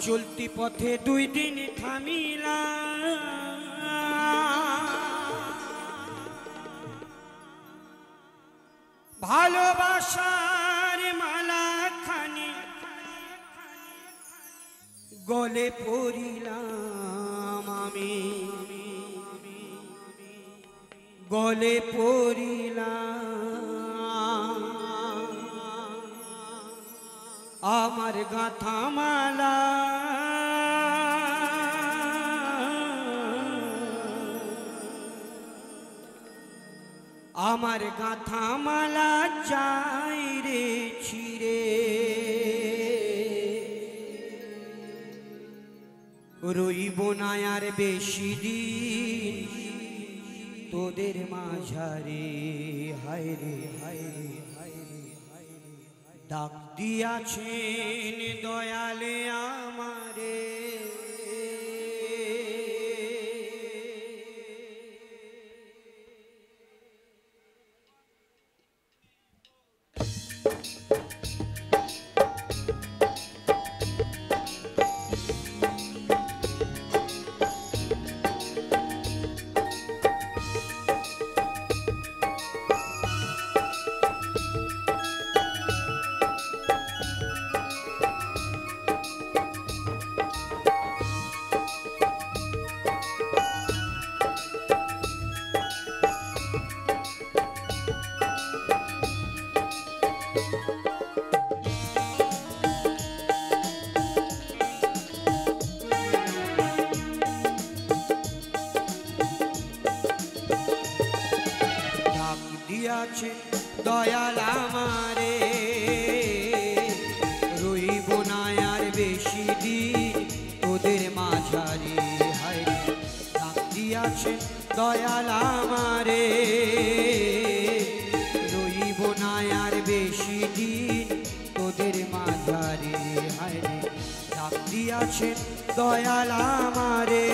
চলতি পথে দুই দিন থামিলা ভালোবাসার মালা খানি গলে পড়িলাম আমি গলে পড়িলাম আমার গাঁথা মালা আমার গাঁথা মালা চাই রে ছিড়ে রইব না আর বেশি দিন তোদের মাঝারে হায় রে হায় রে হায় রে ডাক দিয়াছেন দয়ালে আমারে দয়াল আমারে রইব না আর বেশি দিন তোদের মাঝারে হায় ডাক দিয়াছে দয়াল আমারে রইব না আর বেশি দিন তোদের মাঝারে হায় ডাক দিয়াছে দয়াল আমারে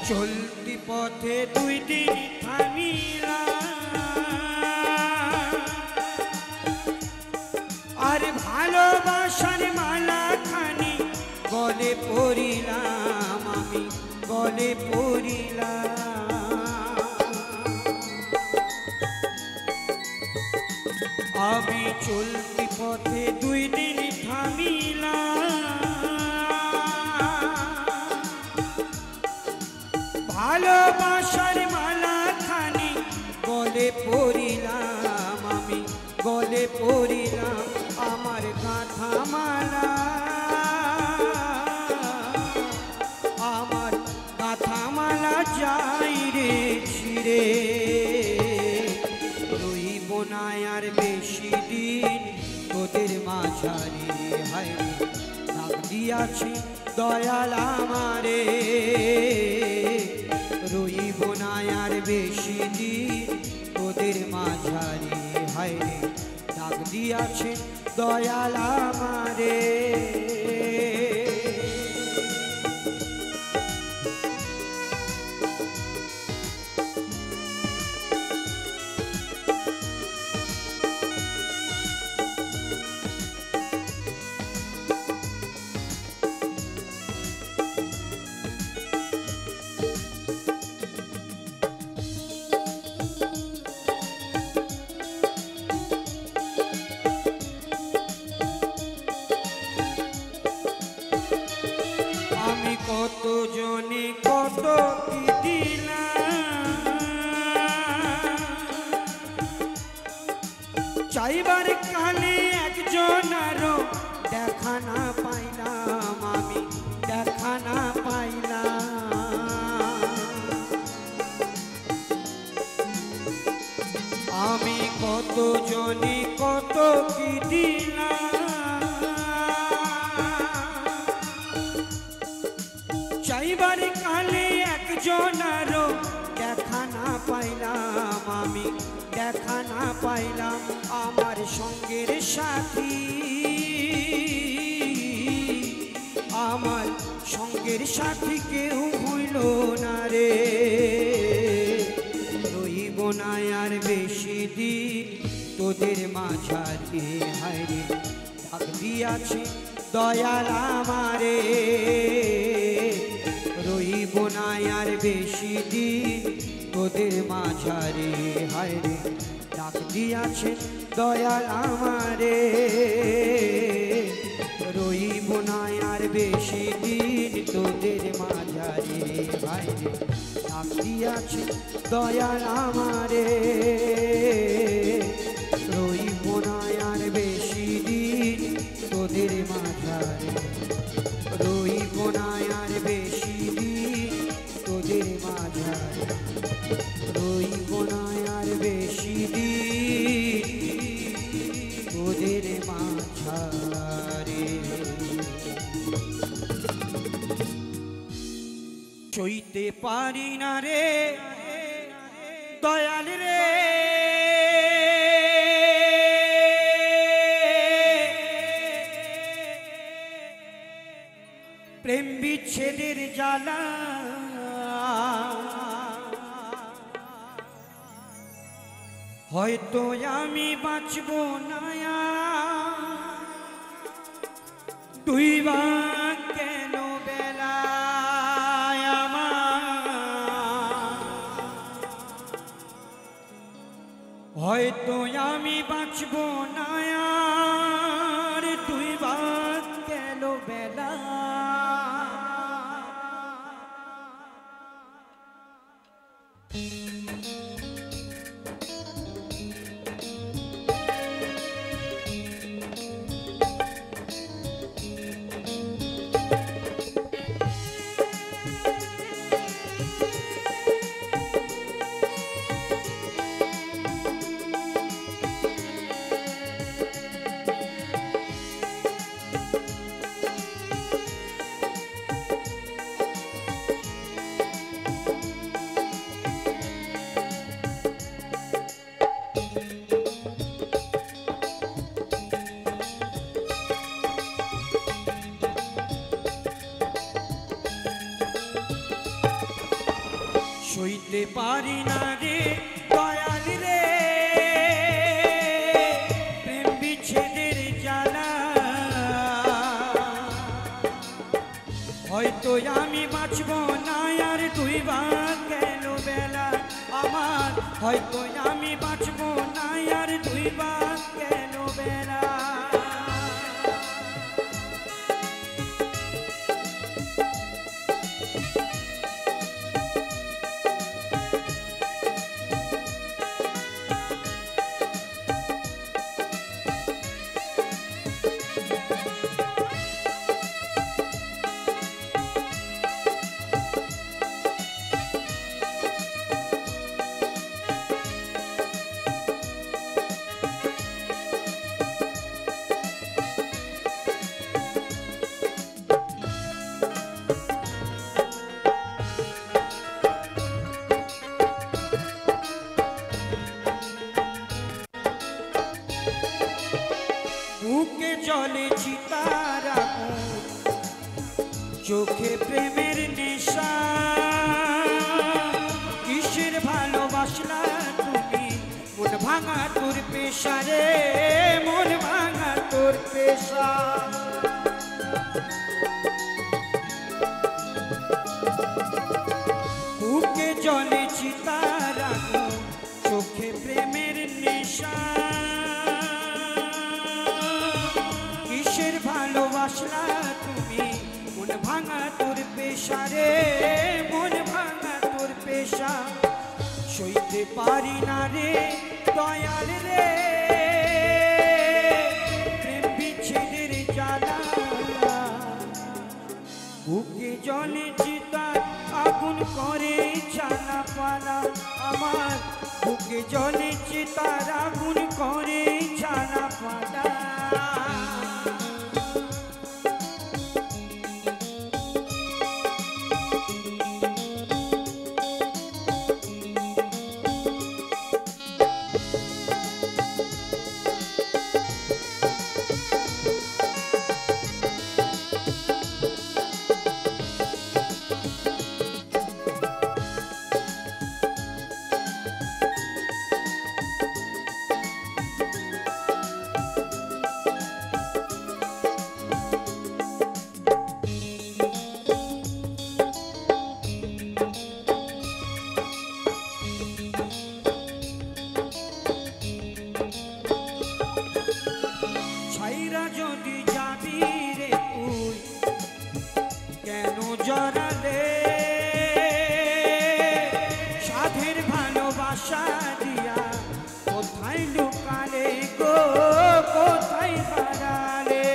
চলতি পথে দুই দিন থামিলা আর ভালোবাসার মালা খানি গলে পড়িলাম আমি গলে পড়িলাম আমি চলতি পথে দুই দিন থামিলাম ভালোবাসার মালা খানি গলে পড়িলাম আমি গলে পড়িলাম আমার গাঁথা মালা আমার গাঁথা মালা যাই রে ছিড়ে রইব না আর বেশি দিন তোদের মাঝারে হায় ডাক দিয়াছি দয়াল আমারে রইব না আর বেশি দিন তোদের মাঝারে হায় রে ডাক দিয়াছে দয়াল আমারে কত জনে কত কি দিলাম চাইবার কালে একজন আরো দেখা না পাইলাম আমি দেখা না পাইলাম আমি কত জনে কত কি দিলাম, চাইবার কালে একজনারও দেখা না পাইলাম, আমি দেখা না পাইলাম আমার সঙ্গের সাথী, আমার সঙ্গের সাথী কেউ হইল না রে। রইব না আর বেশি দিন তোদের মাঝারে, হায়রে ডাক দিয়াছে দয়াল আমারে। রইব না আর বেশি দিন তোদের মাঝারে, হায়রে ডাক দিয়াছে দয়াল আমারে। রইব না আর বেশি দিন তোদের মাঝারে, হায়রে ডাক দিয়াছে দয়াল আমারে। রইব না আর বেশি দিন তোদের মাঝারে, রইব না আর বেশি দিন তোদের মাঝারে, রইব না আর বেশি দিন তোদের মাঝারে। সইতে পারি না রে দয়াল রে, প্রেম বিচ্ছেদের জ্বালা, হয়তো আমি বাঁচব না তুই বা কেন বেলায় আমার, হয়তো আমি বাঁচব না তুই বা কেন বেলা। সইতে পারি না রে দয়াল রে প্রেম বিচ্ছেদের জ্বালা, হয়তো আমি বাঁচব না আর তুই বা কেন বেলা আমার, হয়তো আমি বাঁচব না আর তুই বা কেন বেলা। বুকে চলে চিতারা, চোখে প্রেমের নেশা, কিসের ভালোবাসলা তুমি মন ভাঙা তোর পেশা রে, মন ভাঙা তোর পেশা। বুকে চলে চিতারা, চোখে প্রেমের নেশা, ভালোবাসলা তুমি মন ভাঙা তোর পেশা রে, মন ভাঙা তোর পেশা। সইতে পারি না রে দয়াল রে প্রেম বিচ্ছেদের জ্বালা, বুকে জলে চিতা আগুন করে জ্বালা পালা আমার বুকে জ্বলেছে তার আগুন করে ছানা পালা যদি যাবি রে তুই কেন জড়ালে সাধের ভালোবাসা দিয়া কোথায় লুকালে গো কোথায় হারালে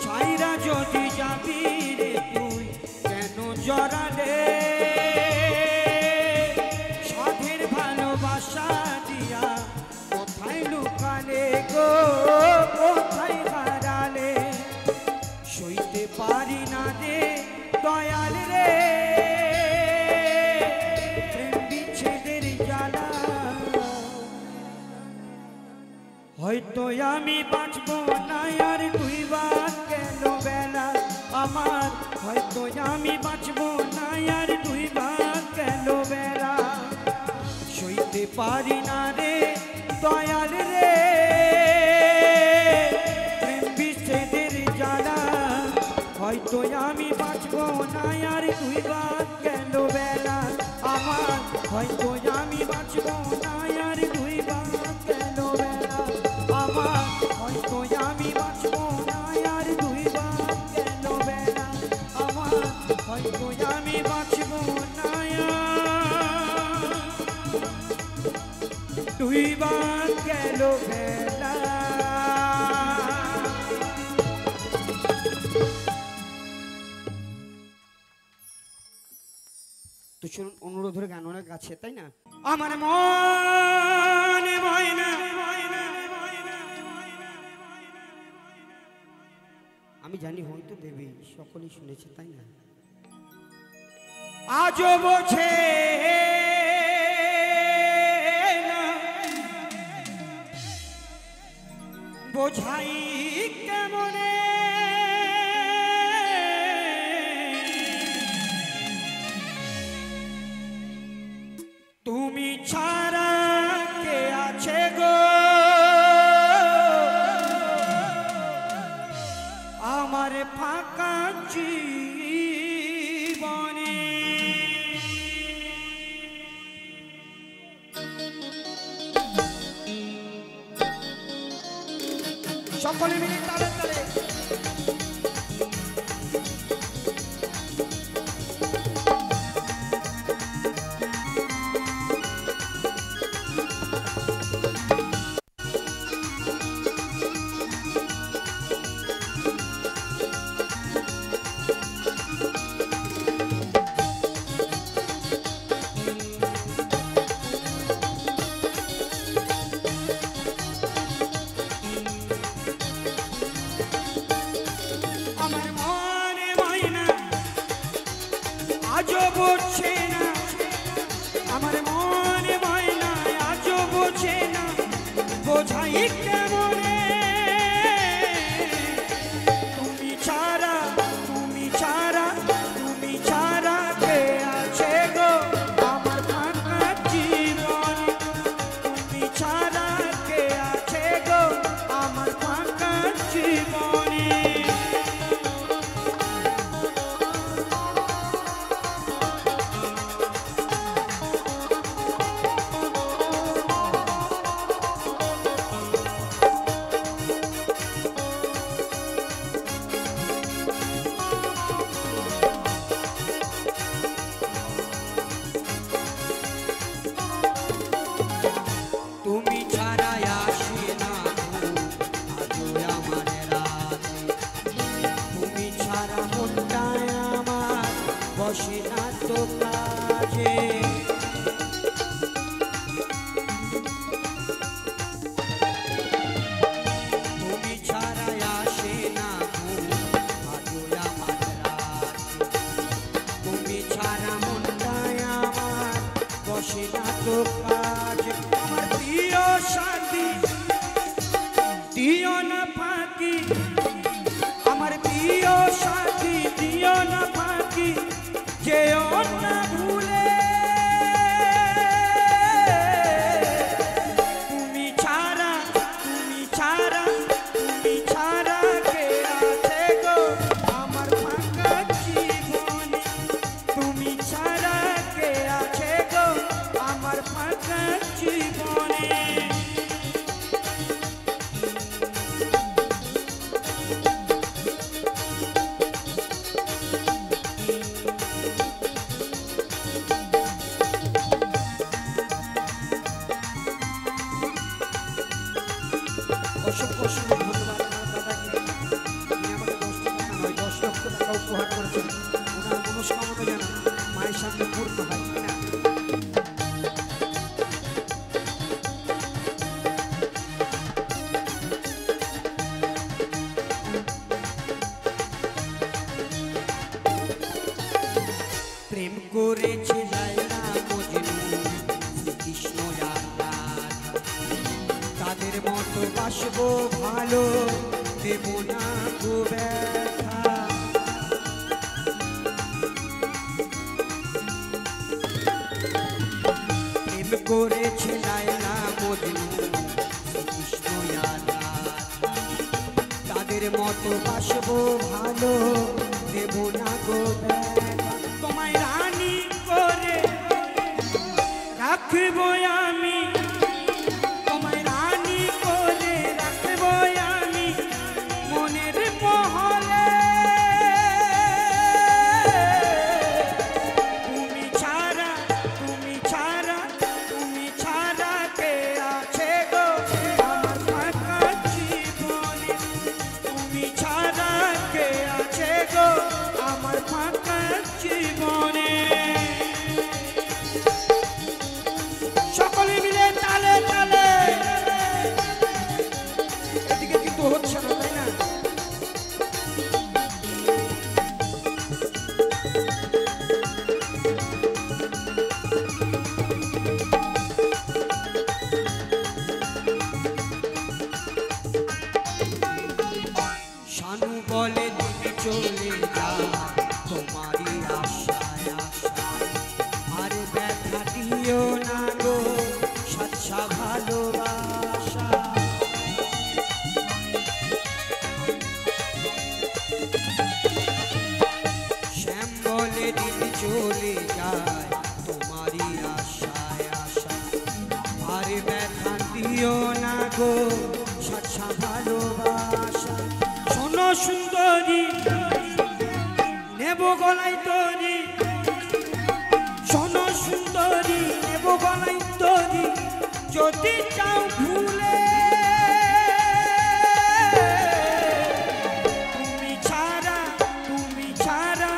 ছাইরা যদি যাবি রে তুই কেন জড়ালে দিয়া কোথায় লুকালে গো কোথায় হারালে সইতে পারি না রে দয়াল রে প্রেম বিচ্ছেদের জ্বালা হয়তো আমি বাঁচবো না আর ডুইবা গেল বেলা আমার হয়তো আমি বাঁচবো না আর ডুইবা গেল বেলা সইতে পারি না রে দয়াল রে প্রেম বিচ্ছেদের জ্বালা হয়তো আমি বাঁচবো না আর ডুইবা গেল বেলা আমার হয়তো আমি বাঁচবো না আর ডুইবা গেল বেলা আমার হয়তো আমি বাঁচবো না আর ডুইবা গেল বেলা আমার হয়তো আমি বাঁচবো না ডুইবা গেল বেলা তো শুনুন অনুরোধের গান অনেক আছে তাই না আমার মনে ময়না আমি জানি হয়তো দেবী সকলেই শুনেছে তাই না আজও বোঝে বোঝাই কেমনে তুমি ছাড়া কে আছে গো আমার ফাঁকা জীবনে সকলে মিলে তালে তালে আমার মনে ময়না আজও বোঝে না বোঝাই কেমনে তুমি ছাড়া কে আছে গো আমার ফাঁকা জীবনে তুমি ছাড়া কে আছে গো আমার ফাঁকা জীবনে না তো কাজে। তুমি ছাড়া আসে না ঘুম আজও আমার রাতে। তুমি ছাড়া মনটায় আমার বসে না তো কাজে। আমার প্রিয় সাথী দিও না ফাঁকি, আমার প্রিয় সাথী দিও না ফাঁকি, যেও না ভুলে। তুমি ছাড়া তুমি ছাড়া তুমি ছাড়া কে আছে গো আমার ফাঁকা জীবনে। তুমি ছাড়া কে আছে গো আমার ফাঁকা জীবনে। অসংখ্য অসংখ্য ধন্যবাদ আমার দাদাকে। তিনি আমাকে 10 টাকা নয় 10 লক্ষ টাকা উপহার করেছেন। ওনার মনস্কামনা যেন মায়ের সামনে পূর্ণ হয়। প্রেম করেছে লায়লা মজনু শ্রীকৃষ্ণ আর রাধা, তাদের মতো বাসবো ভালো দেব না গো ব্যথা। প্রেম করেছে লায়লা মজনু শ্রীকৃষ্ণ আর রাধা, তাদের মতো বাসবো ভালো দেব না গো ব্যথা। তোমায় রানী করে রাখবো আমি, তোমায় রানী করে রাখবো আমি মনের মহলে। তুমি ছাড়া তুমি ছাড়া তুমি ছাড়া কে আছে গো আমার ফাঁকা জীবনে। তুমি ছাড়া কে আছে গো আমার ফাঁকা জীবনে। সকলে মিলে তালে তালে। এদিকে কিন্তু হচ্ছে না, তাই না? শানু বলে তুমি চলে যাও তোমারই আশায় আশায়, আরে ব্যথা দিও না গো সচ্ছা ভালোবাসা। শ্যাম বলে দিন চলে যায় তোমারই আশায় আশায়, আরে ব্যথা দিও না গো সচ্ছা ভালোবাসা। শোনো সুন্দরী নেব গলায় তরি, শোনো সুন্দরী নেব গলায় তরি, যদি চাও ভুলে। তুমি ছাড়া তুমি ছাড়া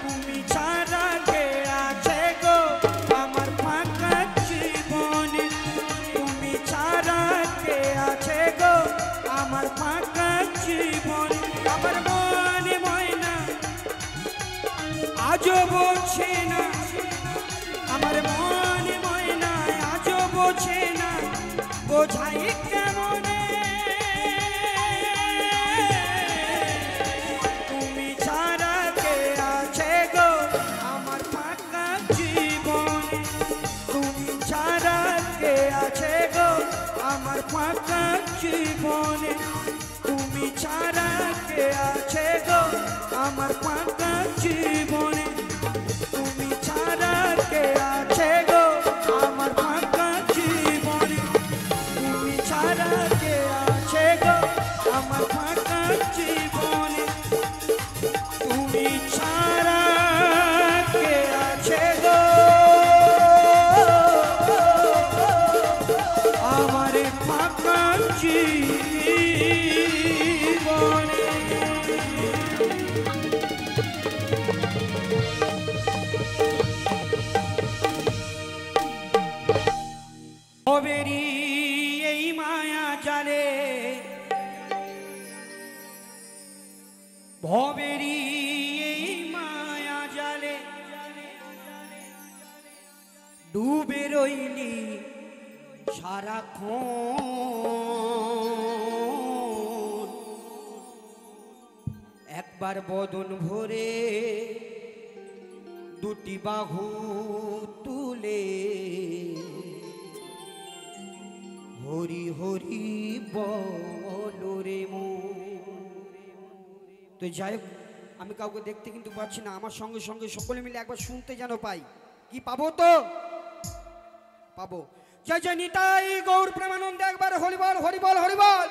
তুমি ছাড়া কে আছে গো আমার ফাঁকা জীবনে। তুমি ছাড়া কে আছে গো আমার ফাঁকা জীবনে। আমার মনে ময়না আজও বোঝে না, আমার মনে ময়না আজও বোঝে না, বোঝাই কেমনে। তুমি ছাড়া কে আছে গো আমার ফাঁকা জীবনে। তুমি ছাড়া কে আছে গো আমার ফাঁকা জীবনে। তুমি ছাড়া কে আছে গো আমার ফাঁকা জীবনে। তুমি ছাড়া কে আছে গো আমার ফাঁকা জীবনে। তুমি ছাড়া কে আছে গো আমার ফাঁকা জীবনে। তুমি ছাড়া কে আছে গো আমার ফাঁকা জীবনে। ডুবে রইলি সারাক্ষণ, একবার বদন ভরে দুটি বাহু তুলে হরি হরি বলো রে মন। তো যাই হোক, আমি কাউকে দেখতে কিন্তু পাচ্ছি না, আমার সঙ্গে সঙ্গে সকলে মিলে একবার শুনতে যেন পাই। কি পাবো? তো পাবো। জয় জয় নিতাই গৌর প্রেমানন্দে, একবার হরি বল হরি বল হরি বল।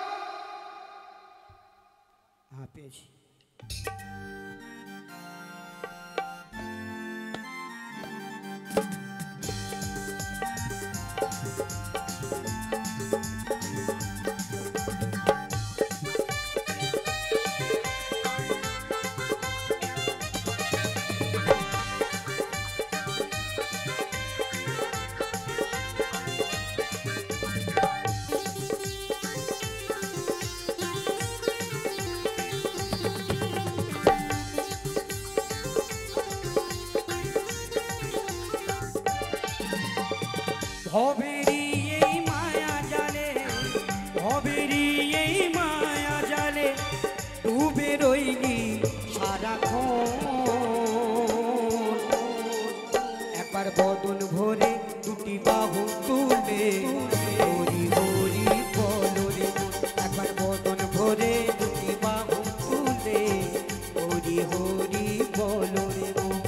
হ্যাঁ, পেয়েছি। ভবেরি এই মায়া জালে, ভবেরি এই মায়া জালে ডুবে রইলি সারাক্ষণ, একবার বদন ভরে দুটি বাহু তুলে হরি হরি বলো রে মন। একবার বদন ভরে দুটি বাহু তুলে হরি হরি বলো রে মন।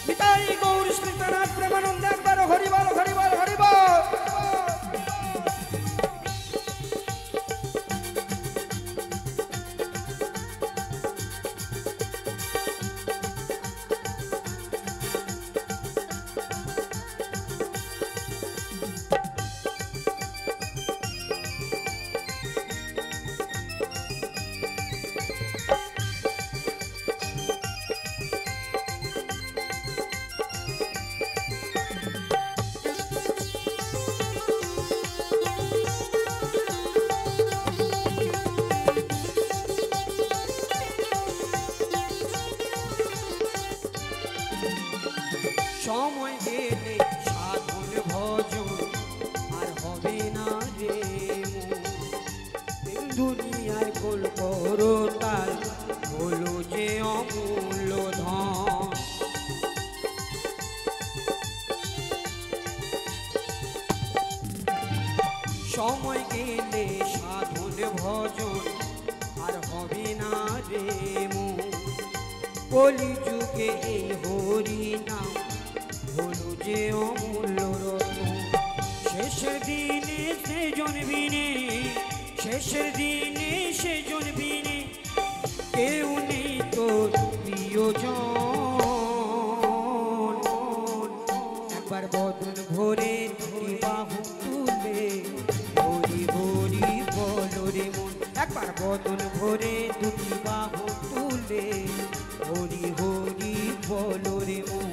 নিতাই গৌর শ্রীনাথ প্রেমানন্দে, একবার হরি বল হরি বল হরি বল। সময় গেলে সাধন ভজন আর হবে না রে মন, দুনিয়ায় গোল করো তার হলো যে অমূল্য ধন। সময় গেলে সাধন ভজন আর হবে না রে মন, কলি যুগে এই হরি নাম হলো যে অমূল্য রত্ন। শেষের দিনে সে জনবিনে, শেষের দিনে সে জনবিনে কেউ নেই তোর প্রিয়জন, একবার বদন ভরে দুটি বাহু তুলে হরি হরি বলো রে মন। একবার বদন ভরে দুটি বাহু তুলে হরি হরি বলো রে মন।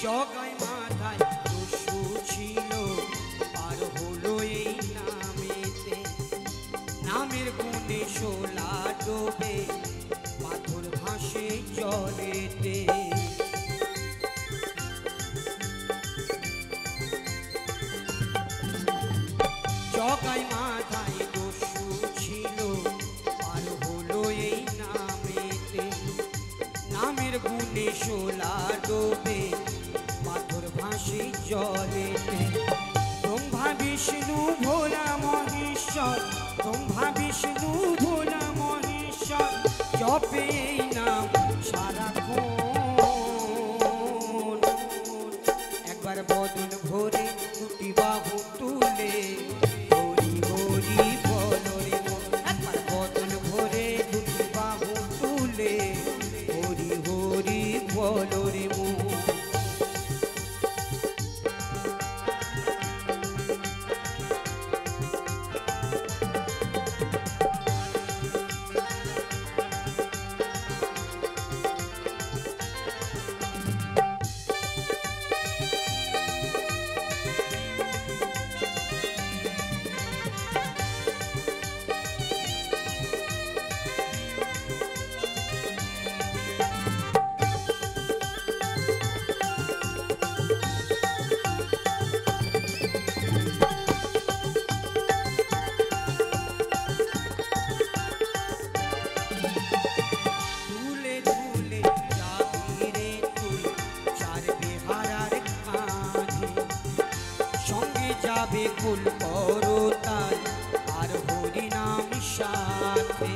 জগায় মাথায় দস্যু ছিল, আর হলো এই নামেতে, নামের গুণে শোলা ডোবে পাথর ভাসে জলেতে। জগায় মাথায় দস্যু ছিল, আর হলো এই নামেতে, নামের গুণে শোলা ডোবে পাথর ভাসি জলেতে। ব্রহ্মা বিষ্ণু ভোলা মহেশ্বর, ব্রহ্মা বিষ্ণু ভোলা মহেশ্বর জপে এই নাম সারাক্ষণ, একবার বদন ভরে দুটি বাহু তুলে হরি হরি বলো রে মন। সাথে।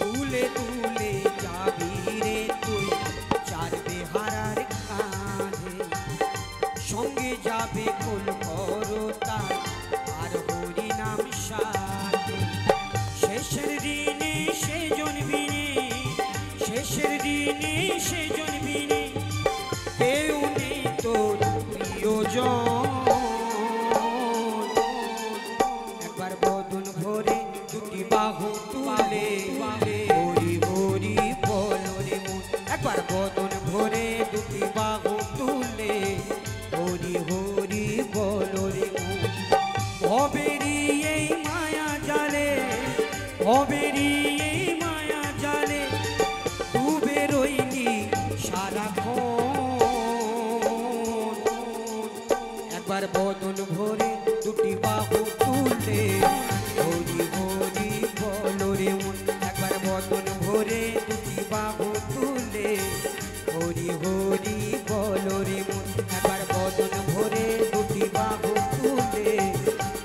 তুলে তুলে যাবি রে তুই চার বেহারার কাঁধে, সঙ্গে যাবে কোল করতা আর হরি নাম সাথে। শেষের দিনে সে জনবিনে, শেষের দিনে সে জনবিনে, কেউ নেই তোর প্রিয়জন। একবার বদন ভরে দুটি বাহু তুলে হরি হরি বল রে মন। একবার বদন ভরে দুটি বাহু তুলে হরি হরি বল রে মন। ভবেরি এই মায়া জালে, ভবেরি এই মায়া জালে ডুবে রইলি সারাক্ষণ। একবার বদন ভরে দুটি বাহু তুলে হরি হরি বল রে মন। একবার বদন ভরে দুটি বাহু তুলে হরি হরি বল রে মন। একবার বদন ভরে দুটি বাহু তুলে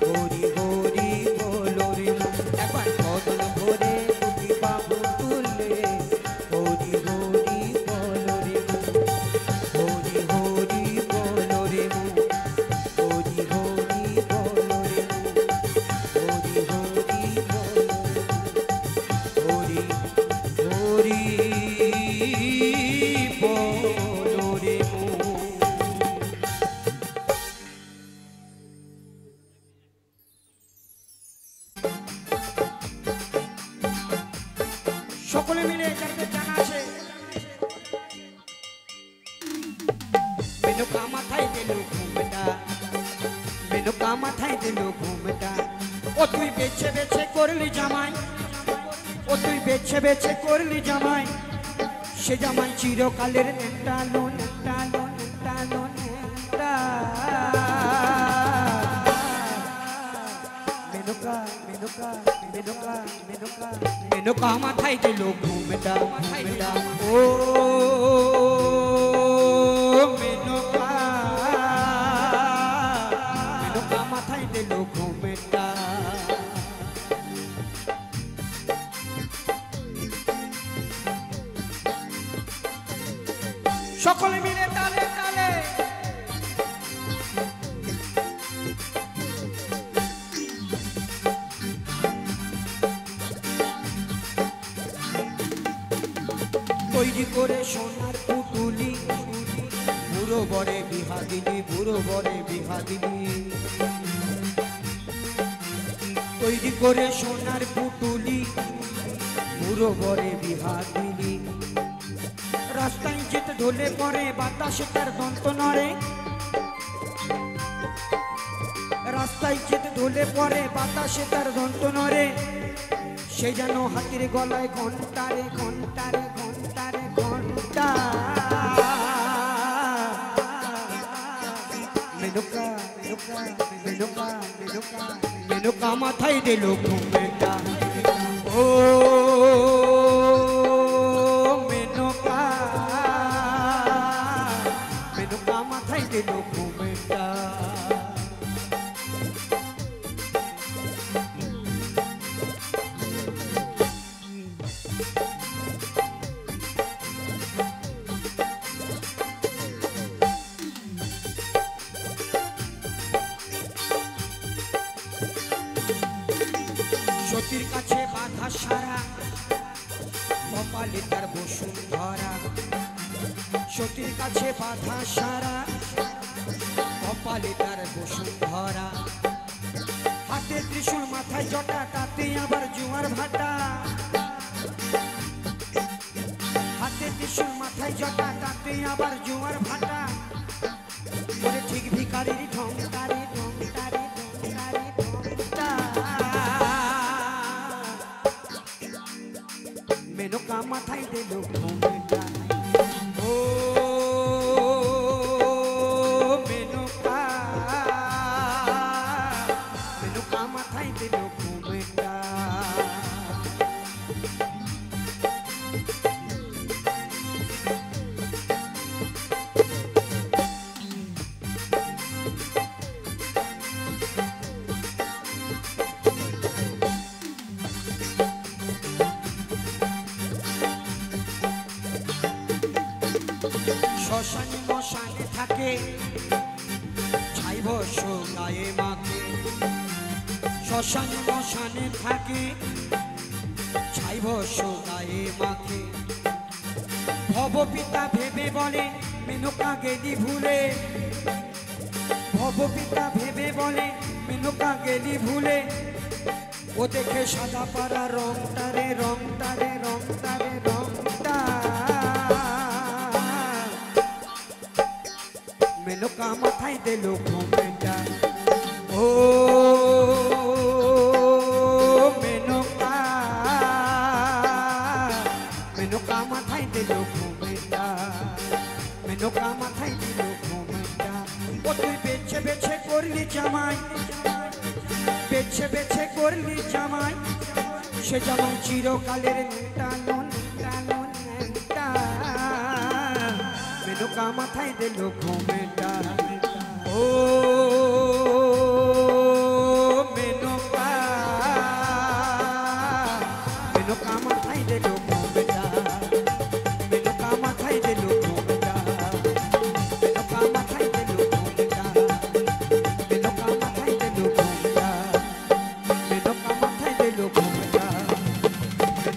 হরি হরি বল রে মন। একবার বদন ভরে দুটি বাহু তুলে হরি হরি বল রে মন। হরি হরি বল রে মন। হরি হরি বল রে মন। হরি হরি বল রে মন। হরি হরি বল রে মন। সকলে মিলে যাদের জানা আছে মেনকা মাথায় দিল ঘুমটা, মেনকা মাথায় দিল ঘুমটা। ও তুই বেছে বেছে করলি জামাই, ও তুই বেছে বেছে করলি জামাই, সে জামাই চিরকালের নেটা লো নেটা লো নেটা লো নেটা। মেনকা মেনকা মেনকা মেনকা মেনকা মাথায় দিল ঘুমটা ঘুমটা। ও মেনকা মেনকা মাথায় দিল ঘুমটা। সকলে মিলে তালে তালে তৈরি করে সোনার পুতুলি, বুড়ো বরে বিহা দিলি, বুড়ো বরে বিহা দিলি। তৈরি করে সোনার পুতুলি, বুড়ো বরে বিহা দিলি। রাস্তায় যেতে ঢলে পড়ে বাতাসে তার দন্ত নড়ে, রাস্তায় যেতে ঢলে পড়ে বাতাসে তার দন্ত নড়ে। সে যেন হাতির গলায় ঘন্টা রে ঘন্টা রে ঘন্টা রে ঘন্টা। মেনকা মেনকা মেনকা মেনকা মেনকা মাথায় দিল ঘুমটা। ও মেনকা মেনকা মাথায় দিল ঘুমটা। সতীর কাছে বাধা সারা, কপালে তার বসুন্ধরা। সতীর কাছে বাধা সারা, কপালে তার বসুন্ধরা। হাতে ত্রিশূল মাথায় জটা, তাতে আবার জোয়ার ভাটা। হাতে ত্রিশূল মাথায় জটা, তাতে আবার জোয়ার ভাটা। ওরে ঠিক ভিখারির ঢংটারে ঢংটারে ঢংটারে ঢংটা। মেনকা মাথায় দিল ঘুমটা। ও মেনকা মেনকা মাথায় দিল ঘুমটা। শ্মশানে মশানে থাকে ছাই ভস্য গায়ে মাখে শ্মশানে মশানে থাকে ছাই ভস্য গায়ে মাখে ভবপিতা ভেবে বলে মেনকা গেলি ভুলে ভবপিতা ভেবে বলে মেনকা গেলি ভুলে ও দেখে সাদা পাড়া রংটা রে রংটা রে রংটা রে রংটা মেনকা মাথায় দিল ঘুমেটা ও মেনকা মেনকা মাথায় দিল ঘুমেটা মেনকা মাথায় দিল ঘুমেটা ও তুই বেছে বেছে করলি জামাই বেছে বেছে করলি জামাই সে জামাই চিরকালের নেতা মেনকা মাথায় দিল ঘুমেটা ও মেনকা মেনকা মাথায় দিল ঘুমেটা মেনকা মাথায় দিল ঘুমেটা মেনকা মাথায় দিল ঘুমেটা মেনকা মাথায় দিল ঘুমেটা মেনকা মাথায় দিল ঘুমেটা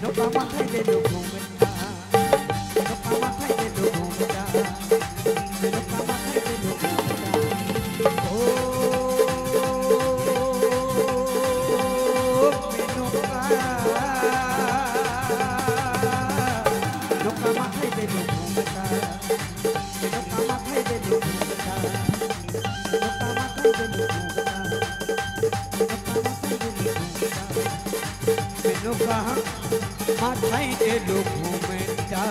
মেনকা মাথায় দিল ঘুমেটা মেনকা মাথায় দিল ঘুমেটা মেনকা মাথায় দিল ঘুমেটা ও মেনকা মেনকা মাথায় দিল ঘুমেটা মেনকা মাথায় দিল ঘুমেটা মেনকা মাথায় দিল ঘুমেটা মেনকা মাথায় দিল ঘুমেটা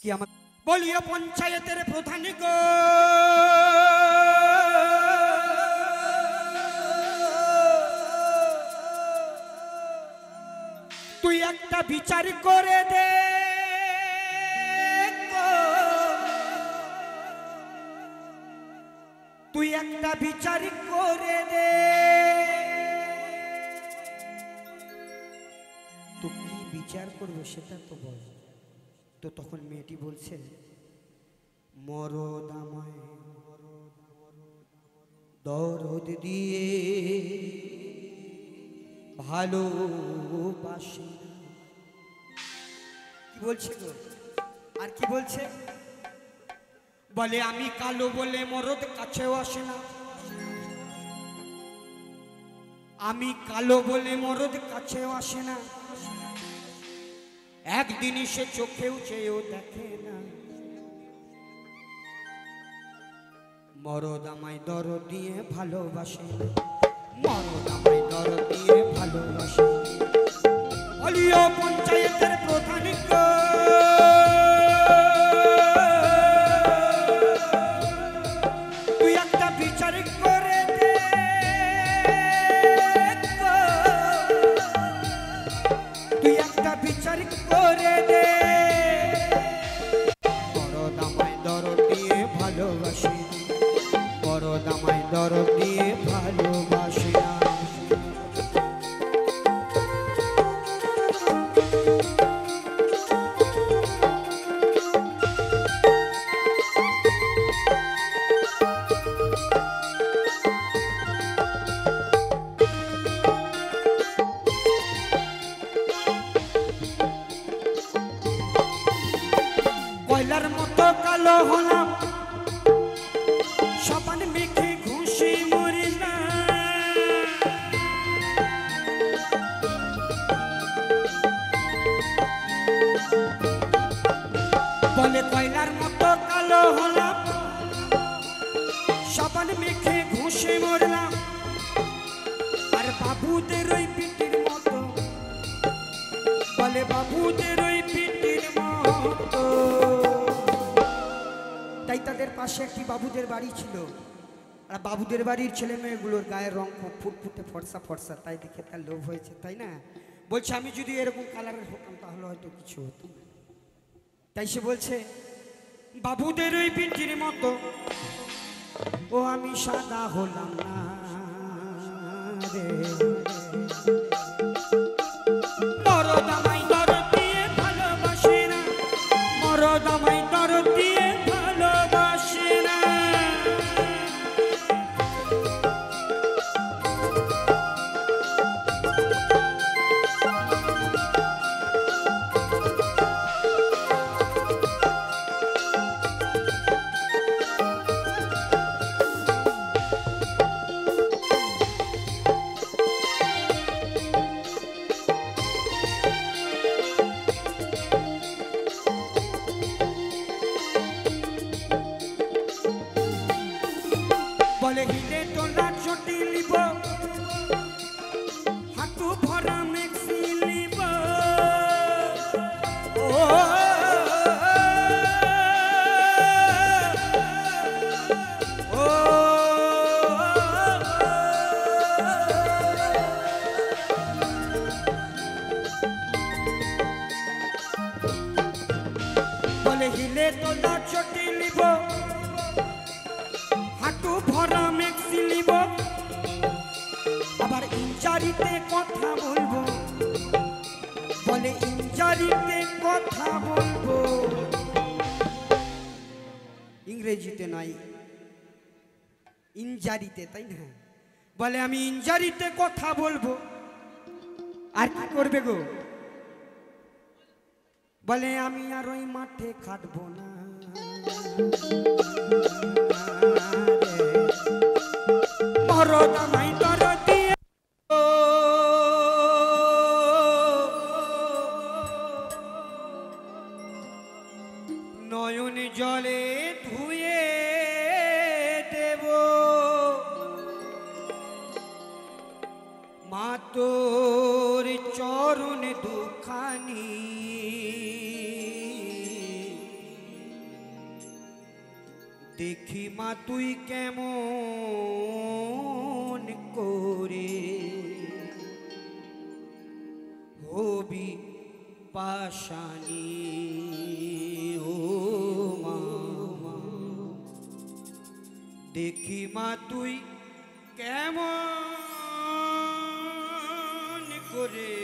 কি আমার বলিয়া পঞ্চায়েতের প্রধান গো তুই একটা বিচার করে দে তুই একটা বিচার করে দে তো কি বিচার করবো সেটা তো বল তো তখন মেয়েটি বলছে মরদ আমায় দরদ দিয়ে ভালোবাসে কি বলছে গো আর কি বলছে বলে আমি কালো বলে মরদ কাছেও আসে না আমি কালো বলে মরদ কাছেও আসে না একদিনই সে চোখেও চেয়েও দেখে না মরদ আমায় দরদ দিয়ে ভালোবাসে মরদ আমায় দরদ দিয়ে ভালোবাসে বলিও পঞ্চায়েতের প্রধান গো তুই একটা বিচার করে দে তুই একটা বিচার করে দে মরদ আমায় দরদ দিয়ে ভালোবাসে মরদ আমায় দরদ দিয়ে ভালোবাসে না কয়লার মতো কালো হলাম সাবান মেখে ঘুষি মরিলাম বলে কয়লার মতো কালো হলাম সাবান মেখে ঘুষি মরলাম আর বাবুদের ওই পিটির মতো বলে বাবুদের ওই পিটির মতো তাই তাদের পাশে একটি বাবুদের বাড়ি ছিল আর বাবুদের বাড়ির ছেলে মেয়েগুলোর গায়ের রং খুব ফুটফুটে ফর্সা ফর্সা তাই দেখে তার লোভ হয়েছে তাই না বলছে আমি যদি এরকম কালারের হতাম তাহলে হয়তো কিছু হতো তাই সে বলছে বাবুদের ওই পিটির মতো ও আমি সাদা হলাম না রে হাঁটু ভরা মেক্সি লিব ও বলে হিলে তোলা চটি লিব হাঁটু ভরা মেক্সি লিব আবার ইঞ্জারিতে কথা বলবো বলে ইঞ্জারিতে কথা বলবো ইংরেজিতে নয় ইঞ্জারিতে তাই না বলে আমি ইঞ্জারিতে কথা বলবো আর কি করবে গো বলে আমি আর ওই মাঠে খাটবো না মরদ আমায় দর দিয়ে নয়ন জলে ধুয়ে দেব মা তোর চরণ দুখানি দেখি মা তুই কেমন করে হবি পাশানি ও মা দেখি মা তুই কেমন করে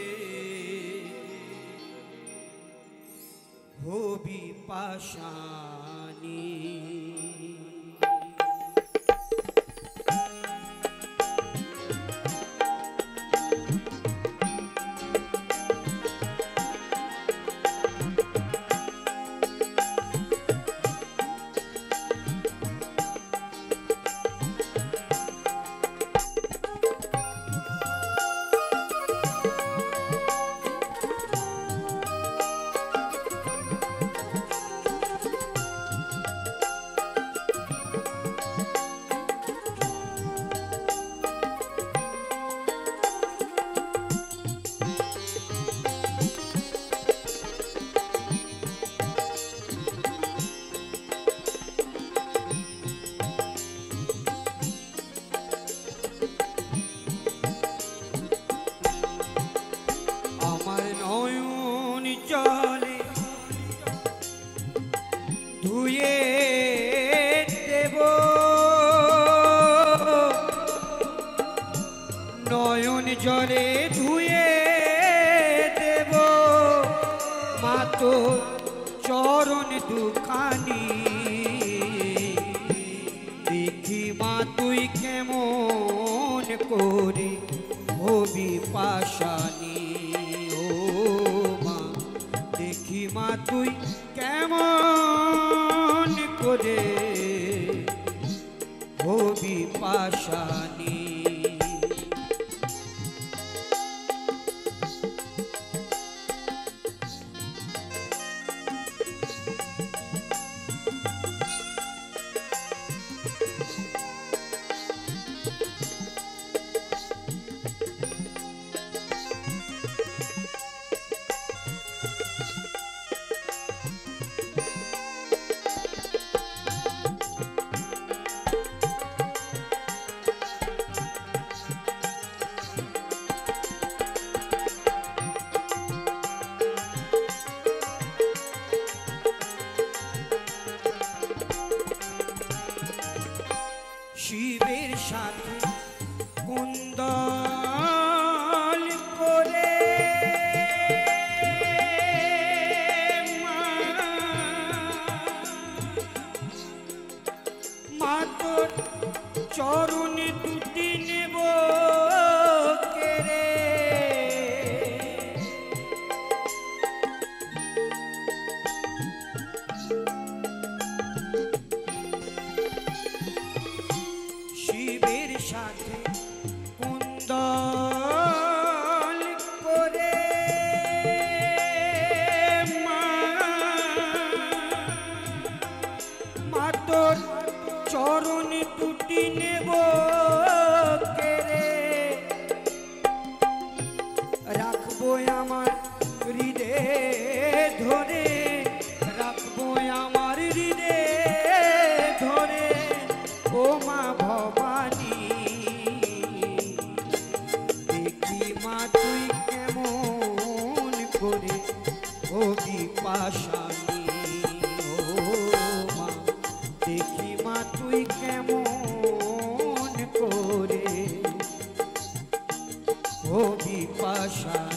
হবি পাশানি নয়ন জলে ধুয়ে দেব মা তোর চরণ দুখানি দেখি মা তুই কেমন করে হবি পাশানি ও মা দেখি মা তুই কেমন করে হবি পাশানি রাখবো আমার হৃদয়ে ধরে, রাখবো আমার হৃদয়ে ধরে ও মা ভবানী। দেখি মা তুই কেমন করে হবি পাশানি, ও মা দেখি মা তুই কেমন করে হবি পাশানি।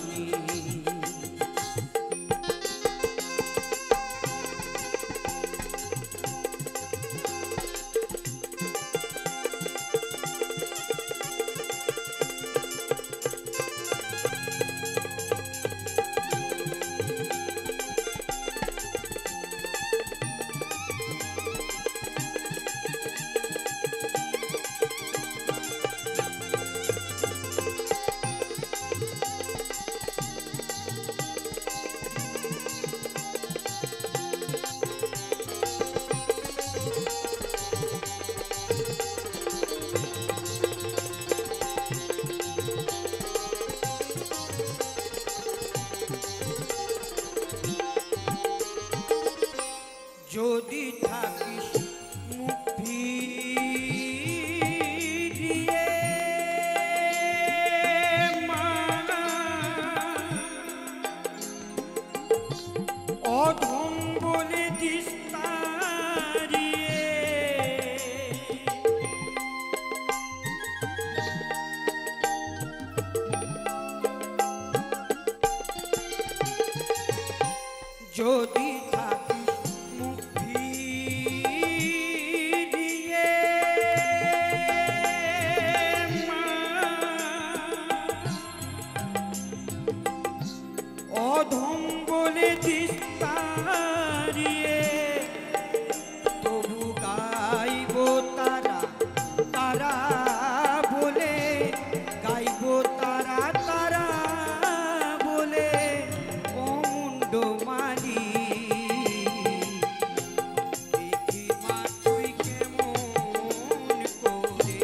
যদি থাকিস মুখ ফিরিয়ে মা, অধম বলে দিস তাড়িয়ে। যদি অধম বলে দিস তাড়িয়ে, তবু গাইব তারা তারা বলে, গাইব তারা তারা বলে ও মুন্ড মারি। দেখি মা তুই কেমন করে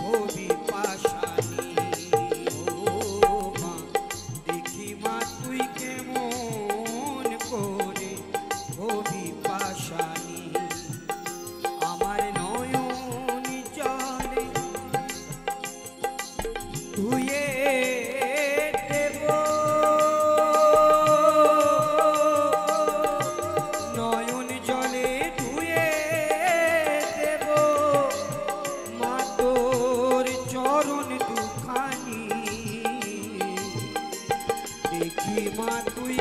হবি পাশানি, ও মা দেখি মা তুই কেমন করে হবি পাশানি। আমার নয়ন জলে ধুয়ে দেব, নয়ন জলে ধুয়ে দেব মা তোর চরণ দুখানি। দেখি মা তুই